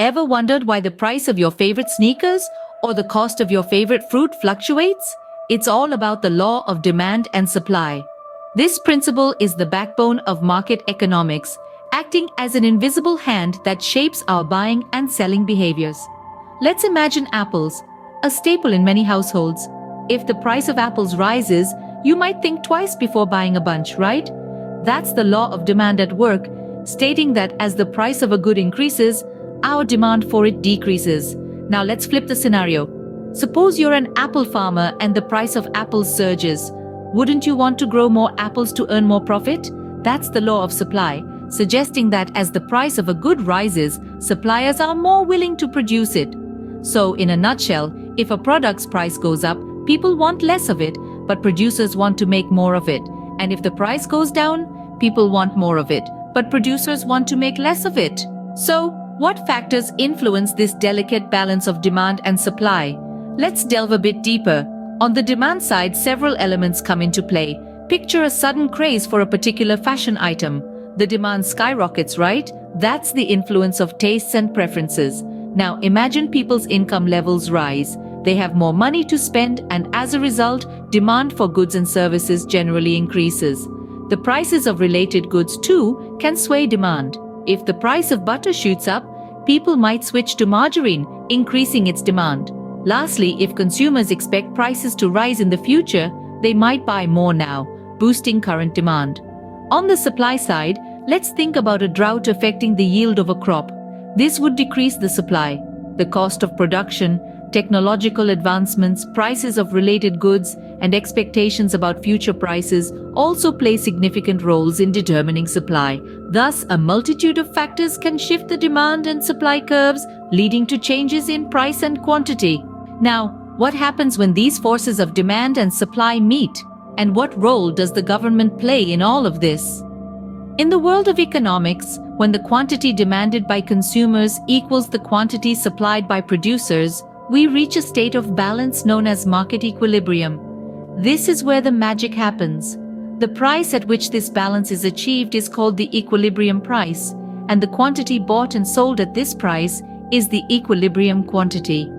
Ever wondered why the price of your favorite sneakers or the cost of your favorite fruit fluctuates? It's all about the law of demand and supply. This principle is the backbone of market economics, acting as an invisible hand that shapes our buying and selling behaviors. Let's imagine apples, a staple in many households. If the price of apples rises, you might think twice before buying a bunch, right? That's the law of demand at work, stating that as the price of a good increases, our demand for it decreases. Now let's flip the scenario. Suppose you're an apple farmer and the price of apples surges. Wouldn't you want to grow more apples to earn more profit? That's the law of supply, suggesting that as the price of a good rises, suppliers are more willing to produce it. So, in a nutshell, if a product's price goes up, people want less of it, but producers want to make more of it. And if the price goes down, people want more of it, but producers want to make less of it. So, what factors influence this delicate balance of demand and supply? Let's delve a bit deeper. On the demand side, several elements come into play. Picture a sudden craze for a particular fashion item. The demand skyrockets, right? That's the influence of tastes and preferences. Now imagine people's income levels rise. They have more money to spend, and as a result, demand for goods and services generally increases. The prices of related goods too can sway demand. If the price of butter shoots up, people might switch to margarine, increasing its demand. Lastly, if consumers expect prices to rise in the future, they might buy more now, boosting current demand. On the supply side, let's think about a drought affecting the yield of a crop. This would decrease the supply. The cost of production, technological advancements, prices of related goods, and expectations about future prices also play significant roles in determining supply. Thus, a multitude of factors can shift the demand and supply curves, leading to changes in price and quantity. Now, what happens when these forces of demand and supply meet? And what role does the government play in all of this? In the world of economics, when the quantity demanded by consumers equals the quantity supplied by producers, we reach a state of balance known as market equilibrium. This is where the magic happens. The price at which this balance is achieved is called the equilibrium price, and the quantity bought and sold at this price is the equilibrium quantity.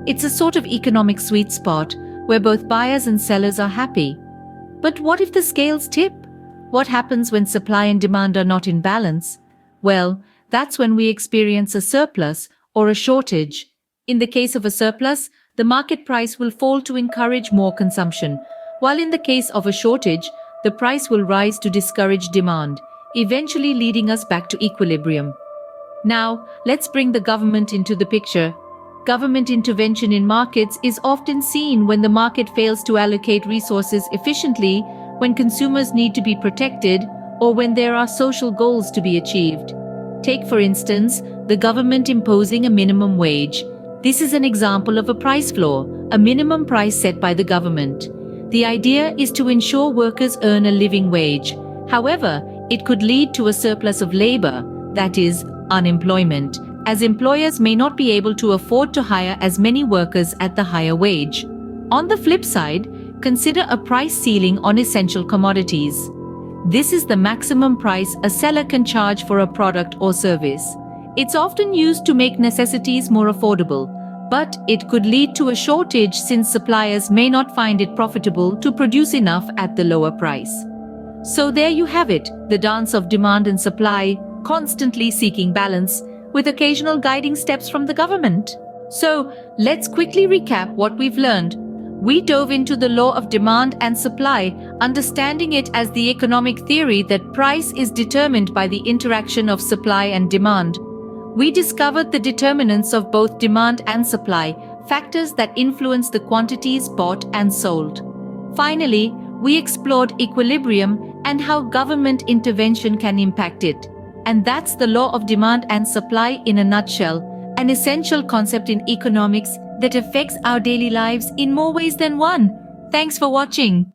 It's a sort of economic sweet spot where both buyers and sellers are happy. But what if the scales tip? What happens when supply and demand are not in balance? Well, that's when we experience a surplus or a shortage. In the case of a surplus, the market price will fall to encourage more consumption, while in the case of a shortage, the price will rise to discourage demand, eventually leading us back to equilibrium. Now, let's bring the government into the picture. Government intervention in markets is often seen when the market fails to allocate resources efficiently, when consumers need to be protected, or when there are social goals to be achieved. Take, for instance, the government imposing a minimum wage. This is an example of a price floor, a minimum price set by the government. The idea is to ensure workers earn a living wage. However, it could lead to a surplus of labor, that is, unemployment, as employers may not be able to afford to hire as many workers at the higher wage. On the flip side, consider a price ceiling on essential commodities. This is the maximum price a seller can charge for a product or service. It's often used to make necessities more affordable, but it could lead to a shortage since suppliers may not find it profitable to produce enough at the lower price. So there you have it, the dance of demand and supply, constantly seeking balance, with occasional guiding steps from the government. So, let's quickly recap what we've learned. We dove into the law of demand and supply, understanding it as the economic theory that price is determined by the interaction of supply and demand. We discovered the determinants of both demand and supply, factors that influence the quantities bought and sold. Finally, we explored equilibrium and how government intervention can impact it. And that's the law of demand and supply in a nutshell, an essential concept in economics that affects our daily lives in more ways than one. Thanks for watching.